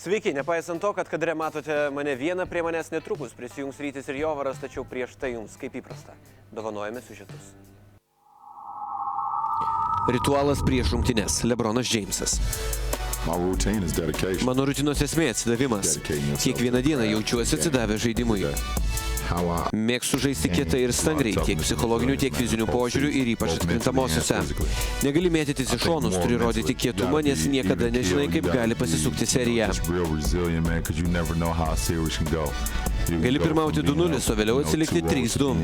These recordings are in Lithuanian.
Sveiki, nepaisant to, kad kadre matote mane vieną, prie manęs netrukus prisijungs Rytis ir Jovaras, tačiau prieš tai jums, kaip įprasta, dovanojame siužetus. Ritualas prieš rungtynes. LeBronas Jamesas. Mano rutinos esmė atsidavimas. Kiekvieną dieną jaučiuosi atsidavę žaidimui. Mėgstu žaisti kietai ir stangriai, tiek psichologinių, tiek fizinių požiūrių ir ypač atkrintamosiuose. Negali mėtytis į šonus, turi rodyti kietumą, nes niekada nežinai, kaip gali pasisukti serija. Gali pirmauti 2-0, o vėliau atsilikti 3-2.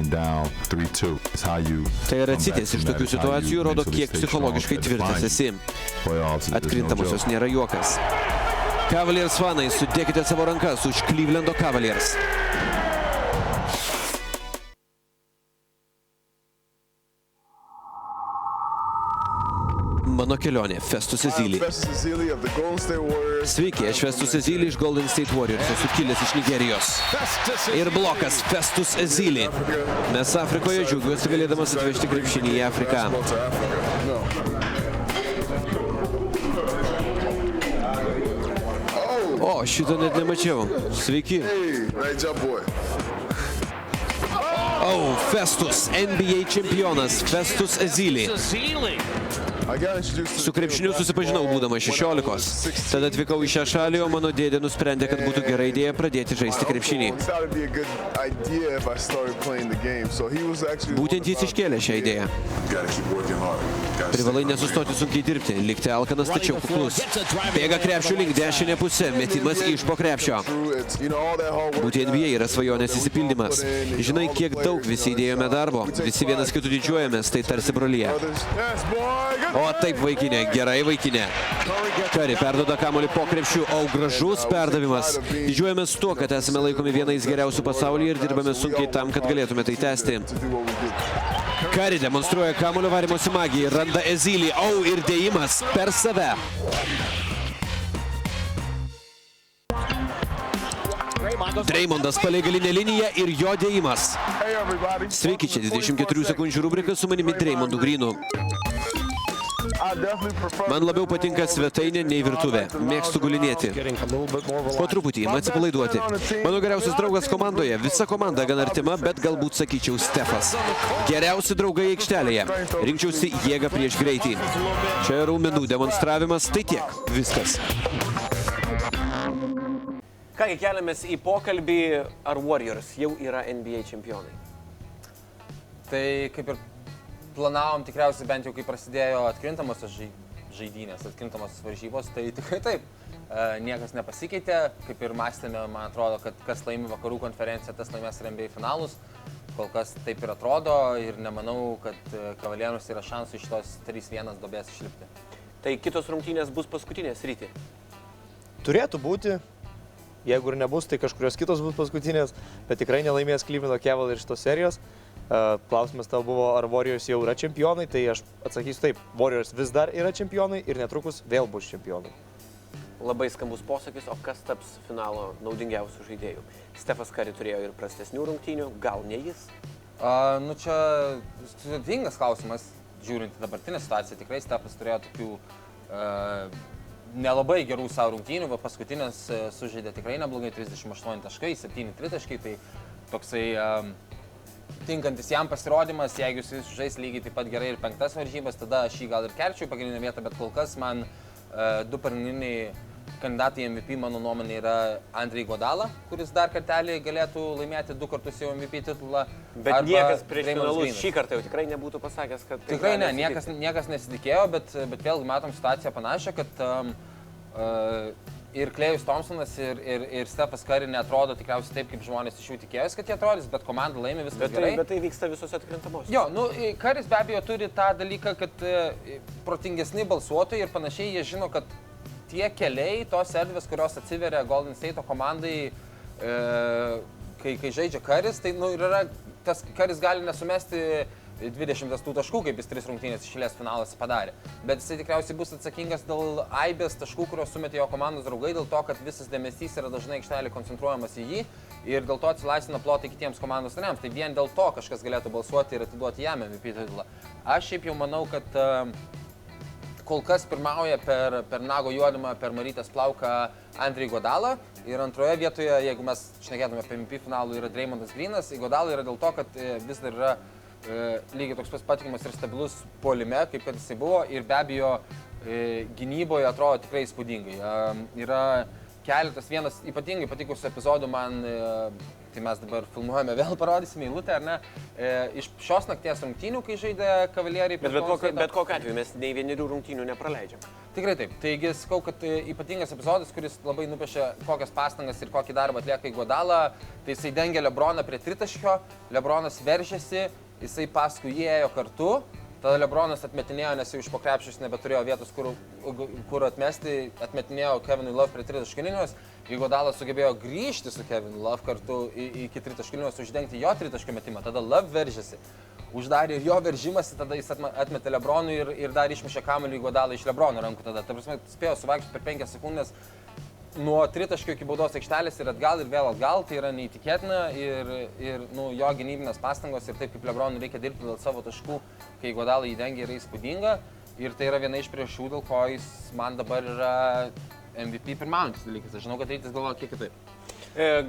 Tai yra atsitės iš tokių situacijų, rodo, kiek psichologiškai tvirtas esi. Atkrintamosios nėra juokas. Cavaliers fanai, sudėkite savo rankas už Clevelando Cavaliers. Mano kelionė, Festus Ezeli. Sveiki, aš Festus Ezeli iš Golden State Warriors, esu kilęs iš Nigerijos. Ir blokas Festus Ezeli. Mes Afrikoje, džiaugiuosi galėdamas atvežti krepšinį į Afriką. O, šito net nemačiau. Sveiki. O, Festus, NBA čempionas, Festus Ezeli. Su krepšiniu susipažinau būdamas 16. Tada atvykau į šią šalį, o mano dėdė nusprendė, kad būtų gera idėja pradėti žaisti krepšinį. Būtent jis iškėlė šią idėją. Privalai nesustoti sunkiai dirbti, likti alkanas, tačiau kuklus. Bėga krepšio link dešinę pusę, metimas iš po krepšio. Būti NBA yra svajonės įsipildymas. Žinai, kiek daug visi įdėjome darbo, visi vienas kitų didžiuojamės, tai tarsi brolyje. O taip, vaikinė, gerai vaikinė. Curry perduoda kamuolį po krepšiu, o gražus perdavimas. Didžiuojamės tuo, kad esame laikomi vienais geriausių pasaulyje ir dirbame sunkiai tam, kad galėtume tai tęsti. Curry demonstruoja kamuolio varymosi magiją, randa Ezeli, ir dėjimas per save. Draymondas palei galinę liniją ir jo dėjimas. Sveiki, čia 24 sekundžių rubrika su manimi Draymondu Greenu. Man labiau patinka svetainė nei virtuvė. Mėgstu gulinėti. Po truputį, atsipalaiduoti. Mano geriausias draugas komandoje. Visa komanda gan artima, bet galbūt sakyčiau Stefas. Geriausi draugai aikštelėje. Rinkčiausi jėgą prieš greitį. Čia raumenų demonstravimas, tai tiek. Viskas. Kągi, keliamės į pokalbį, ar Warriors jau yra NBA čempionai? Tai kaip ir planavom tikriausiai bent jau, kai prasidėjo atkrintamosios žaidynės, atkrintamosios varžybos, tai tikrai taip. Niekas nepasikeitė, kaip ir mąstėme, man atrodo, kad kas laimi vakarų konferenciją, tas laimės ir NBA finalus. Kol kas taip ir atrodo ir nemanau, kad Cavalierus yra šansų iš tos 3-1 duobės išlipti. Tai kitos rungtynės bus paskutinės, Ryti? Turėtų būti. Jeigu ir nebus, tai kažkurios kitos bus paskutinės, bet tikrai nelaimės Clevelando Cavaliers iš tos serijos. Klausimas tau buvo, ar Warriors jau yra čempionai, tai aš atsakysiu taip, Warriors vis dar yra čempionai ir netrukus vėl bus čempionai. Labai skambus posakis, o kas taps finalo naudingiausių žaidėjų? Stefas Curry turėjo ir prastesnių rungtynių, gal ne jis? Čia sudėtingas klausimas, žiūrint į dabartinę situaciją, tikrai Stefas turėjo tokių nelabai gerų savo rungtynių, bet paskutinės sužaidė tikrai neblogai, 38 taškai, 7 tritaškai, tai toksai tinkantis jam pasirodymas, jeigu jis žais lygiai taip pat gerai ir 5 varžybas, tada aš jį gal ir kelčiau pagrindinę vietą, bet kol kas man du pagrindiniai kandidatai MVP, mano nuomonė, yra Andrej Iguodala, kuris dar kartelį galėtų laimėti 2 kartus jau MVP titulą. Bet niekas prieš finalus šį kartą jau tikrai nebūtų pasakęs, kad... Tikrai ne, niekas nesitikėjo, bet vėlgi matom situaciją panašią, kad ir Klejus Thompsonas ir Stefas Curry neatrodo tikriausiai taip, kaip žmonės iš jų tikėjosi, kad jie atrodys, bet komanda laimi viskas gerai. Bet tai vyksta visose atkrintamosios. Jo, Currys be abejo turi tą dalyką, kad protingesni balsuotojai ir panašiai, jie žino, kad tie keliai, tos erdvės, kurios atsiveria Golden State komandai, kai žaidžia Currys, tai tas Currys gali nesumesti 20 taškų, kaip jis 3 rungtynės išėlės finalas padarė. Bet jisai tikriausiai bus atsakingas dėl aibės taškų, kurios sumetė jo komandos draugai, dėl to, kad visas dėmesys yra dažnai aikštelėje koncentruojamas į jį ir dėl to atsilaisvina plotai kitiems komandos nariams. Tai vien dėl to kažkas galėtų balsuoti ir atiduoti jam MVP titulą. Aš šiaip jau manau, kad kol kas pirmauja per nago juodimą, per Marytės plauką Andrei Iguodala. Ir antroje vietoje, jeigu mes šnekėtume apie MVP finalų, yra Draymondas Greenas. Iguodala yra dėl to, kad vis dar yra lygiai toks patikimas ir stabilus puolime, kaip kad jisai buvo. Ir be abejo, gynyboje atrodo tikrai įspūdingai. Yra keletas, vienas ypatingai patikusių epizodų man, tai mes dabar filmuojame, vėl parodysime eilutę, ar ne, iš šios nakties rungtynių, kai žaidė Kavalieriai. Bet kokiu atveju mes nei vienerių rungtynių nepraleidžiam. Tikrai taip. Taigi sakau, kad ypatingas epizodas, kuris labai nupiešia kokias pastangas ir kokį darbą atlieka Iguodala, tai jisai dengia Lebroną prie tritaškio, Lebronas veržėsi, jisai paskui jį ėjo kartu. Tada Lebronas atmetinėjo, nes jau iš po krepšio jis nebeturėjo vietos, kur atmesti, atmetinėjo Kevinui Love prie tritaškinius. Iguodala sugebėjo grįžti su Kevinu Love kartu iki tritaškinius, uždengti jo tritaškio metimą. Tada Love veržėsi, uždarė ir jo veržimąsi, tada jis atmetė Lebronui ir dar išmušė kamuolį Iguodalą iš Lebrono rankų. Tada, ta prasme, spėjo suvaikščioti per 5 sekundės nuo tritaškio iki baudos aikštelės ir atgal ir vėl atgal. Tai yra neįtikėtina ir jo gynybinės pastangos ir taip kaip Lebronui reikia dirbti dėl savo taškų, kai Iguodala įdengia, yra įspūdinga. Ir tai yra viena iš priežasčių, dėl ko jis man dabar yra MVP pirmaujantis dalykas. Aš žinau, kad Rytis galvoja kiek kitaip.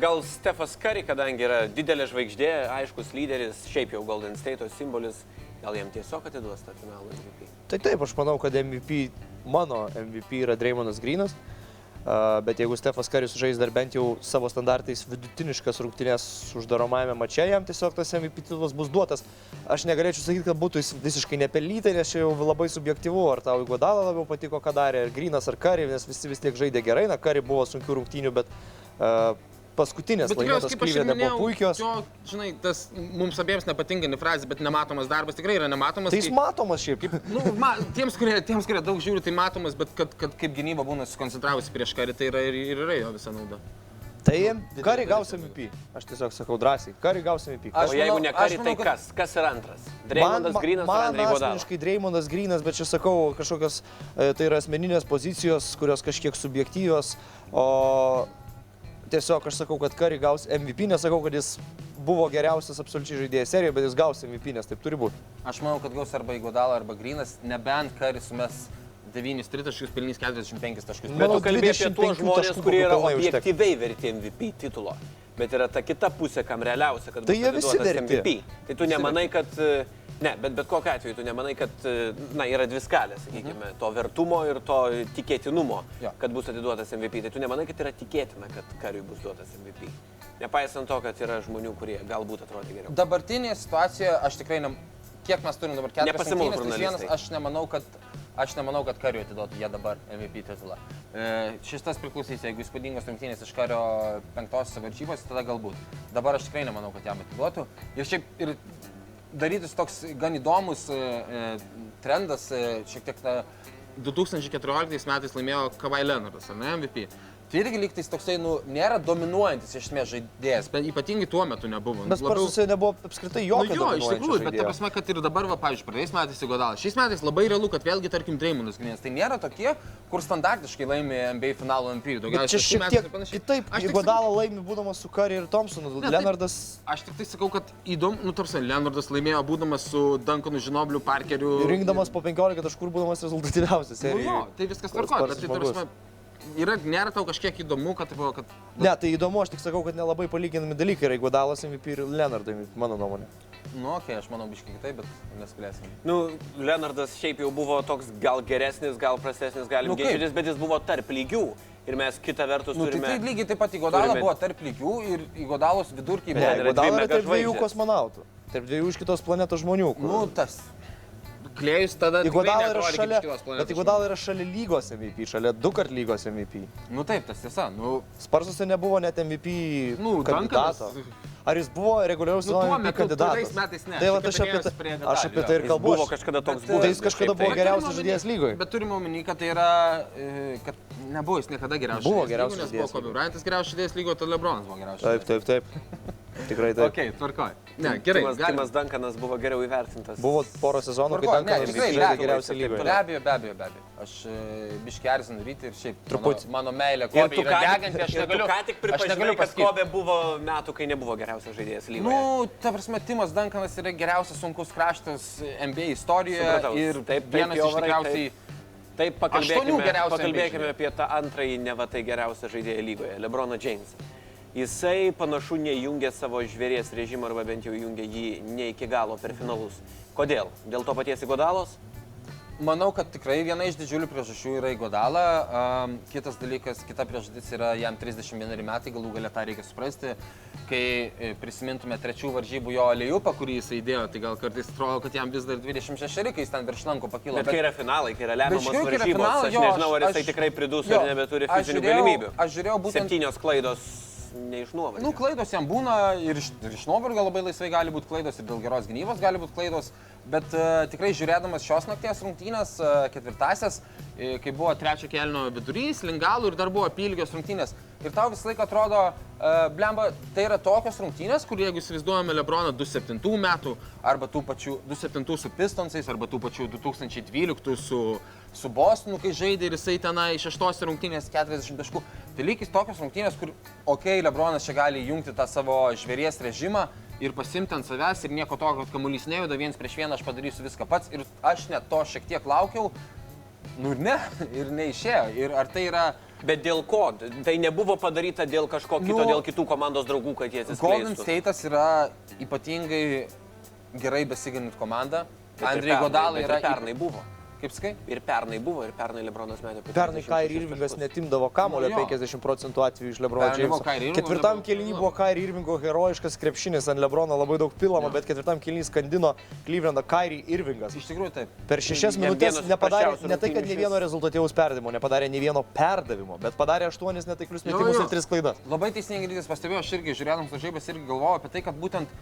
Gal Stefas Curry, kadangi yra didelė žvaigždė, aiškus lyderis, šiaip jau Golden State'o simbolis, gal jam tiesiog atiduos tą finalą MVP? Tai taip, aš manau, kad mano MVP yra Draymondas Greenas. Bet jeigu Stefas Curry sužais dar bent jau savo standartais vidutiniškas rungtynės uždaromajame mače, jam tiesiog tas MVP titulas bus duotas. Aš negalėčiau sakyti, kad būtų jis visiškai nepelnytai, nes čia jau labai subjektyvu, ar tau Iguodala labiau patiko, ką darė, ar Greenas, ar Curry, nes visi vis tiek žaidė gerai. Na, Curry buvo sunkių rungtynių, bet paskutinės laimėtos Cleveland'e buvo puikios. Jo, žinai, tas mums abiems nepatinkanti frazė, bet nematomas darbas tikrai yra nematomas. Tai jis matomas šiaip. Tiems, kurie daug žiūri, tai matomas, bet kad kaip gynyba būna sukoncentravusi prieš Curry, tai yra ir yra jo visa nauda. Tai Curry gaus MVP. Aš tiesiog sakau drąsiai, Curry gaus MVP. O jeigu ne Curry, tai kas? Kas yra antras? Draymondas Greenas ar Andrei Iguodala? Man asmeniškai Draymondas Greenas, bet čia sakau kažkokios, tai yra asmeninės pozicijos, kurios kažkiek subjektyvios, o tiesiog aš sakau, kad Curry gaus MVP, nesakau, kad jis buvo geriausias absoliučiai žaidėjas serijoje, bet jis gaus MVP, nes taip turi būti. Aš manau, kad gaus arba Iguodala, arba Greenas, nebent Curry sumes 9 tritaškius, pelnys 45 taškus. Bet tu kalbėjai apie tuos žmonės, kurie yra objektyviai verti MVP titulo. Bet yra ta kita pusė, kam realiausia, kad bus atiduotas MVP. Tai tu nemanai, kad... Ne, bet kokiu atveju tu nemanai, kad yra dvi skalės, sakykime, to vertumo ir to tikėtinumo, kad bus atiduotas MVP. Tai tu nemanai, kad yra tikėtina, kad Curry'ui bus duotas MVP. Nepaisant to, kad yra žmonių, kurie galbūt atrodė geriau. Dabartinėje situacijoje aš tikrai, kiek mes turim dabar 4 rungtynės, tai vienas, aš nemanau, kad Curry'ui atiduotų jie dabar MVP titulą. Šis priklausys, jeigu įspūdingos rungtynės iš Curry'o 5-osiose varžybose, tada galbūt. Dabar aš tikrai nemanau, kad jam atiduotų. Ir šiaip ir darytis toks gan įdomus trendas, šiek tiek 2014 metais laimėjo Kawhi Leonardas, ar ne, MVP. Tai irgi lygtais toksai, nėra dominuojantis iš esmės žaidėjas, bet ypatingai tuo metu nebuvo. Nes Spurs'uose nebuvo apskritai jokio dominuojančio žaidėjo. Iš tikrųjų, bet ta prasme, kad ir dabar, pavyzdžiui, praeitais metais Iguodala. Šiais metais labai realu, kad vėlgi, tarkim, Draymondas Greenas. Tai nėra tokie, kur standartiškai laimi NBA finalo MVP. Bet čia šiek tiek kitaip. Iguodala laimi būdamas su Curry ir Thompsonu. Leonardas... Aš tik tai sakau, kad įdomu, tarsi Leonardas laimėjo būdamas su Duncanu Žinobliu, Parkeriu. Rinkdamas po 15 taškų būdamas rezultatyviausias serijoje. Tai viskas tvarkoja, bet tai tarsi... Nėra tau kažkiek įdomu, kad... Ne, tai įdomu, aš tik sakau, kad nelabai palyginami dalykai yra Iguodalos MVP ir Leonardo MVP, mano nuomonė. Aš manau biškai kitaip, bet nespėlėsim. Leonardas šiaip jau buvo toks gal geresnis, gal prastesnis, galim ginčytis, bet jis buvo tarp lygių. Ir mes kitą vertus turime... Tai lygiai taip pat Iguodala buvo tarp lygių ir Iguodalos vidurkiai buvo... Iguodala yra tarp 2 kosmonautų, tarp 2 iš kitos planetos žmonių. Tas... Klėjus tada Iguodala yra šalia, bet Iguodala yra šalia lygos MVP, šalia 2-kart lygos MVP. Taip, tas tiesa. Spurs'uose nebuvo net MVP kandidato. Ar jis buvo reguliaraus MVP kandidatas? Tai va, aš apie tai ir kalbu. Buvo kažkada toks buvo. Tai jis kažkada buvo geriausias žaidėjas lygoje. Bet turime omeny, kad tai yra, kad nebuvo jis niekada geriausias. Buvo geriausias žaidėjas. Kobe Bryantas geriausias žaidėjas lygoje, tada LeBronas buvo geriausias. Taip. Tikrai taip. Ok, tvarkoj. Ne, gerai. Timas Duncanas buvo geriau įvertintas. Buvo porą sezonų, kai Duncanas žaidė geriausiai lygoje. Be abejo. Aš biškį erzinu Rytį ir šiaip mano meilė Kobe yra deganti, aš negaliu. Tu ką tik pripažinai, kad Kobe buvo metų, kai nebuvo geriausias žaidėjas lygoje. Ta prasme, Timas Duncanas yra geriausias sunkus kraštas NBA istorijoje ir vienas iš tikriausiai Taip, Aštuonių geriausių pakalbėkime apie tą antrąjį neva tai geriausią žaidėją lygoje, LeBroną Jamesą. Jisai panašu neįjungė savo žvėries režimą arba bent jau įjungė jį ne iki galo per finalus. Kodėl? Dėl to paties Iguodalos? Manau, kad tikrai viena iš didžiulių priežasčių yra Iguodala. Kitas dalykas, kita priežastis yra jam 31 metai, galų galia tą reikia suprasti. Kai prisimintume trečių varžybų jo alėjupą, kurį jis įdėjo, tai gal kartais atrodo, kad jam vis dar 26, kai jis ten virš lanko pakilo. Bet kai yra finalai, kai yra lemiamos varžybos, aš nežinau, ar jisai tikrai pridus ar nebeturi fizinių galimybių. Aš žiūrėjau būtent 7 klaidos. Neišnuovargio. Nu, klaidos jam būna ir iš nuovargio labai laisvai gali būti klaidos ir dėl geros gynybos gali būti klaidos, bet tikrai žiūrėdamas šios nakties rungtynės, ketvirtasias, kai buvo trečio kėlinio vidurys, lingalų ir dar buvo apylgios rungtynės. Ir tau visą laiką atrodo, blemba, tai yra tokios rungtynės, kur jeigu įsivaizduojame LeBroną 2007 metų, arba tų pačių 2007 su Pistonsais, arba tų pačių 2012 su Bostonu, kai žaidė ir jisai tenai 6 rungtynės 40 taškų. Tai lygis tokios rungtynės, kur, okei, LeBronas čia gali įjungti tą savo žvėries režimą ir pasimti ant savęs ir nieko tokio, kad kamuolys nejuda, 1-1 aš padarysiu viską pats. Ir aš net to šiek tiek laukiau, nu ir ne, ir neišėjo. Ir ar tai yra... Bet dėl ko? Tai nebuvo padaryta dėl kažko kito, dėl kitų komandos draugų, kad jie atsiskleistų. Golden State'as yra ypatingai gerai besiginant komanda. Andrei Iguodala yra... Pernai buvo. Kaip sakai? Ir pernai buvo, ir pernai LeBronas metė. Pernai Kyrie Irvingas netimdavo kamulio 50% atvejų iš LeBrono Jameso. Ketvirtam kėlinį buvo Kyrie Irvingo herojiškas krepšinis, ant LeBrono labai daug pilama, bet ketvirtam kėlinį skandino Clevelandą Kyrie Irvingas. Iš tikrųjų taip. Per 6 minutės nepadarė, ne tai, kad ne vieno rezultatyvaus perdavimo, nepadarė ne vieno perdavimo, bet padarė 8 netaiklius metimus ir 3 klaidas. Labai teisingai Rytis pastebėjo, aš irgi žiūrėdamas varžybas irgi galvojau apie tai, kad būtent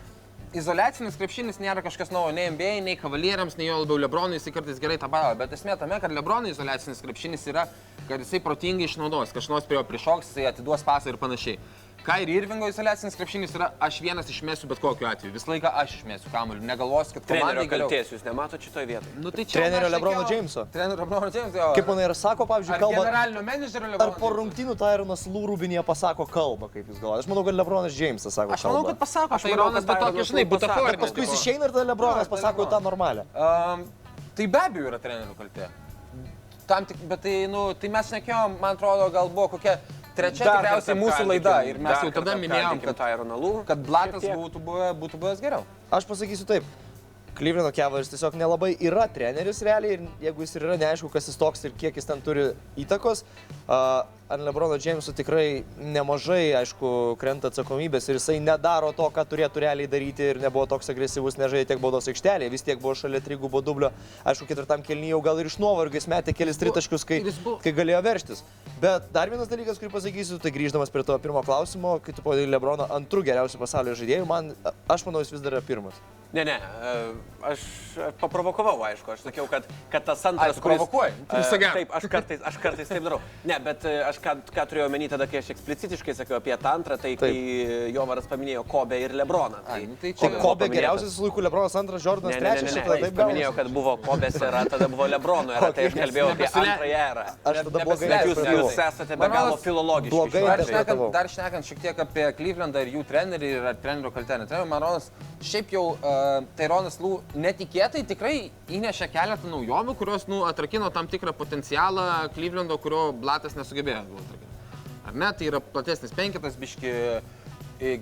izoliacinis krepšinis nėra kažkas naujo, nei NBA, nei Kavalieriams, nei jo labiau LeBronui, jisai kartais gerai tą padaro, bet esmė tame, kad LeBronui izoliacinis krepšinis yra, kad jisai protingai išnaudos, kažkas prie jo prišoks, jisai atiduos pasą ir panašiai. Kyrie Irvingo izoliacinis krepšinis yra aš vienas išmesiu bet kokiu atveju, visą laiką aš išmesiu kamuolį, negalvosiu, kad komandai galiau. Trenerio kaltės, jūs nematot šitoje vietoje. Nu, tai trenerio LeBrono Jameso. Trenerio LeBrono Jameso, jo. Kaip manai ir sako, pavyzdžiui, kalba... Generalinio menedžerio LeBrono Jameso. Ar po rungtynių Tyronas Lue Rubinėje pasako kalbą, kaip jūs galvojate? Aš manau, kad LeBronas Jamesas sako kalbą. Aš manau, kad pasako Tyronas, bet tokia, žinai, butaforma. Bet paskui jis išeina ir tada LeBronas pasako tą normalią. Tai be abejo yra trenerio kaltė. Bet tai, nu, tai mes šnekėjom, man atrodo, gal buvo kokia trečia tikriausiai mūsų laida ir mes jau tada minėjom, kad Blatas būtų buvęs geriau. Aš pasakysiu taip. Clevelando Cavaliers tiesiog nelabai yra treneris realiai ir jeigu jis ir yra, neaišku, kas jis toks ir kiek jis ten turi įtakos. Ant LeBrono Jameso tikrai nemažai, aišku, krenta atsakomybės ir jisai nedaro to, ką turėtų realiai daryti ir nebuvo toks agresyvus, nežaidė tiek baudos aikštelėje, vis tiek buvo šalia trigubo dublio. Aišku, ketvirtam kėlinyje jau gal ir iš nuovargio jis metė kelis tritaškius, kai galėjo veržtis. Bet dar vienas dalykas, kurį pasakysiu, tai grįždamas prie to pirmo klausimo, kai tu pavadinai LeBroną antru geriausiu pasaulio žaidėju, aš manau, jis vis dar yra pirmas. Ne, aš paprovokavau, aišku, aš sakiau, kad tas antras, kuris... Provokuoji? Taip, aš kartais taip darau. Ne, bet aš ką turėjau omeny tada, kai aš eksplicitiškai sakiau apie tą antrą, tai kai Jovaras paminėjo Kobe ir LeBroną. Tai Kobe geriausias laikų, LeBronas antras, Jordanas trečias, šitą taip paminėjau, kad buvo Kobės era, tada buvo LeBrono era, tai aš kalbėjau apie antrąją erą. Aš tada blogai jūs esate be galo filologiški. Dar šnekant šiek tiek apie Clevelandą ir jų trenerį ir trenerio kaltę. Man rodos, šiaip jau Tyronas Lue netikėtai tikrai įnešė keletą naujovių, kurios atrakino tam tikrą potencialą Clevelando, kurio Blatas nesugebėjo atrakinti. Ar ne? Tai yra platesnis penketas, biški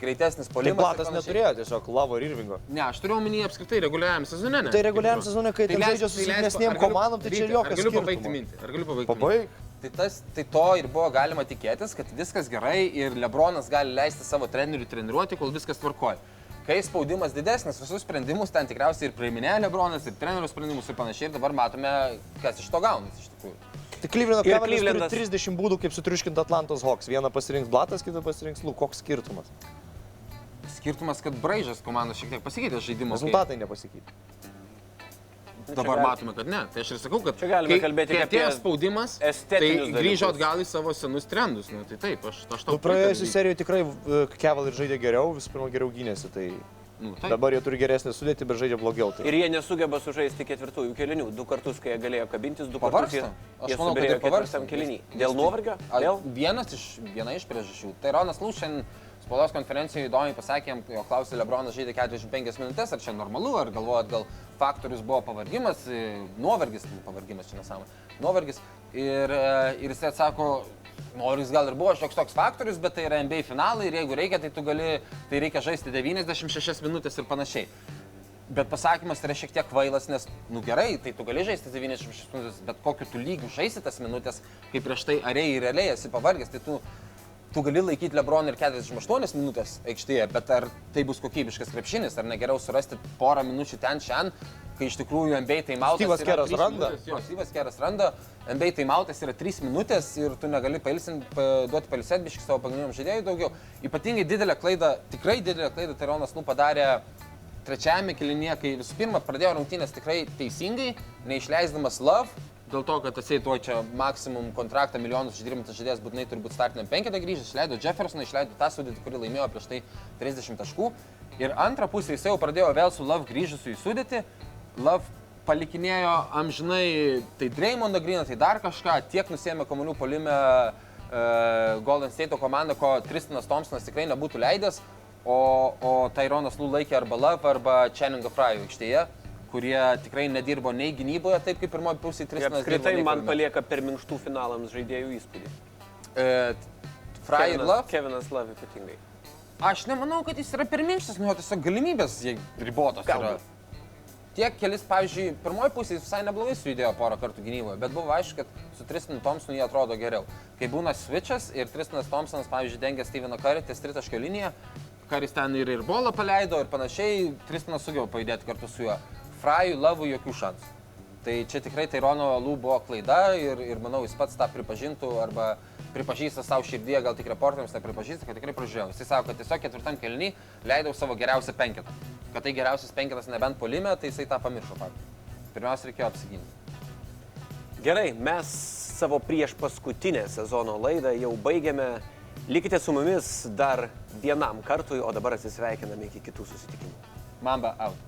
greitesnis polimas. Tai Blatas neturėjo tiesiog Lavo ir Irvingo. Ne, aš turiu omeny apskritai reguliariam sezone, ne? Tai reguliariam sezone, kai tai žaidžia su silpnesnėm komandom, tai čia jokios skirtumo. Ar galiu pabaigti mintį? Tai to ir buvo galima tikėtis, kad viskas gerai ir LeBronas gali leisti savo treneriui treniruoti, kol viskas tvarkoja. Kai spaudimas didesnis, visus sprendimus ten tikriausiai ir priiminėja LeBronas, ir trenerio sprendimus ir panašiai, ir dabar matome, kas iš to gaunasi iš tikrųjų. Tai Clevelando Cavaliers turi 30 būdų, kaip sutriuškinti Atlantos Hawks. Vieną pasirinks Blatas, kitą pasirinks Lue. Koks skirtumas? Skirtumas, kad braižas komandos šiek tiek pasikeitė žaidimo. Rezultatai nepasikeitė. Dabar matome, kad ne. Tai aš ir sakau, kad kai atėjo spaudimas, tai grįžo atgal į savo senus trendus. Nu, tai taip, aš tau praėjusiu serijoje tikrai Cavaliers žaidė geriau, visų pirma geriau gynėsi. Tai dabar jie turi geresnį sudėtį, bet žaidžia blogiau. Tai. Ir jie nesugeba sužaisti ketvirtųjų kėlinių. 2 kartus, kai jie galėjo kabintis, 2 kartus jie subirėjo ketvirtam kėlinį. Dėl nuovargio? Viena iš priežasčių. Tyronas Lue šiandien spaudos konferencijoje įdomiai pasakėm, jo klausė, LeBronas žaidė 45 minutės, ar čia normalu, ar galvojat, gal faktorius buvo pavargimas, nuovargis, pavargimas čia nesąmonė, nuovargis. Ir jis atsako, nuovargis gal ir buvo šioks toks faktorius, bet tai yra NBA finalai ir jeigu reikia, tai reikia žaisti 96 minutės ir panašiai. Bet pasakymas yra šiek tiek kvailas, nes, gerai, tai tu gali žaisti 96 minutės, bet kokiu tu lygiu žaisti tas minutės, kai prieš tai realiai esi pavargęs, tai tu gali laikyti LeBron ir 48 minutės aikštėje, bet ar tai bus kokybiškas krepšinis, ar negeriau surasti porą minučių ten šiandien, kai iš tikrųjų NBA timeoutas yra 3 minutės. Jo, Steve'as Keras randa, NBA timeoutas yra 3 minutės ir tu negali duoti pailsėti biškį savo pagrindiniam žaidėjui daugiau. Ypatingai didelę klaidą, tikrai didelę klaidą Tyronas Lue padarė trečiajame kėlinyje, kai visų pirma pradėjo rungtynės tikrai teisingai, neišleisdamas Love, dėl to, kad atseit tuo čia maksimum kontraktą milijonus uždirbantis žaidėjas būtinai turi būti startiniam penketą grįžęs, išleido Jeffersoną, išleido tą sudėtį, kurį laimėjo prieš tai 30 taškų. Ir antrą pusę jis jau pradėjo vėl su Love grįžusiu į sudėtį. Love palikinėjo amžinai tai Draymondą Greeną, tai dar kažką, tiek nusėmė kamuolių puolime Golden State komanda, ko Tristanas Thompsonas tikrai nebūtų leidęs, o Tyronas Lue laikė arba Love, arba Channingą Fry'ų aikštėje, kurie tikrai nedirbo nei gynyboje, taip kaip pirmoji pusė Tristanas dirbo. Apskritai man palieka per minkštų finalams žaidėjų įspūdį. Fry ir Love? Kevinas Love ypatingai. Aš nemanau, kad jis yra per minkštas, tiesiog galimybės ribotos yra. Tiek kelis, pavyzdžiui, pirmoji pusė jis visai neblogai sujudėjo porą kartų gynyboje, bet buvo aišku, kad su Tristanu Thompsonu jie atrodo geriau. Kai būna switchas ir Tristanas Thompsonas, pavyzdžiui, dengia Steveną Curry ties tritaškio liniją, Currys ten ir bolą paleido ir panašiai, Tristanas sugeba pajudėti kartu su juo. Fry'ui, Love'ui jokių šansų. Tai čia tikrai Tyrono Lue buvo klaida ir manau, jis pats tą pripažintų arba pripažįsta savo širdyje, gal tik reporteriams nepripažįsta, kad tikrai pražiūrėjau. Jis sako, kad tiesiog ketvirtam kėliny leidau savo geriausią penketą. Kad tai geriausias penketas nebent puolime, tai jisai tą pamiršo faktą. Pirmiausia, reikėjo apsiginti. Gerai, mes savo prieš paskutinę sezono laidą jau baigėme. Likite su mumis dar vienam kartui, o dabar atsisveikiname iki kitų susitikimų. Mamba out.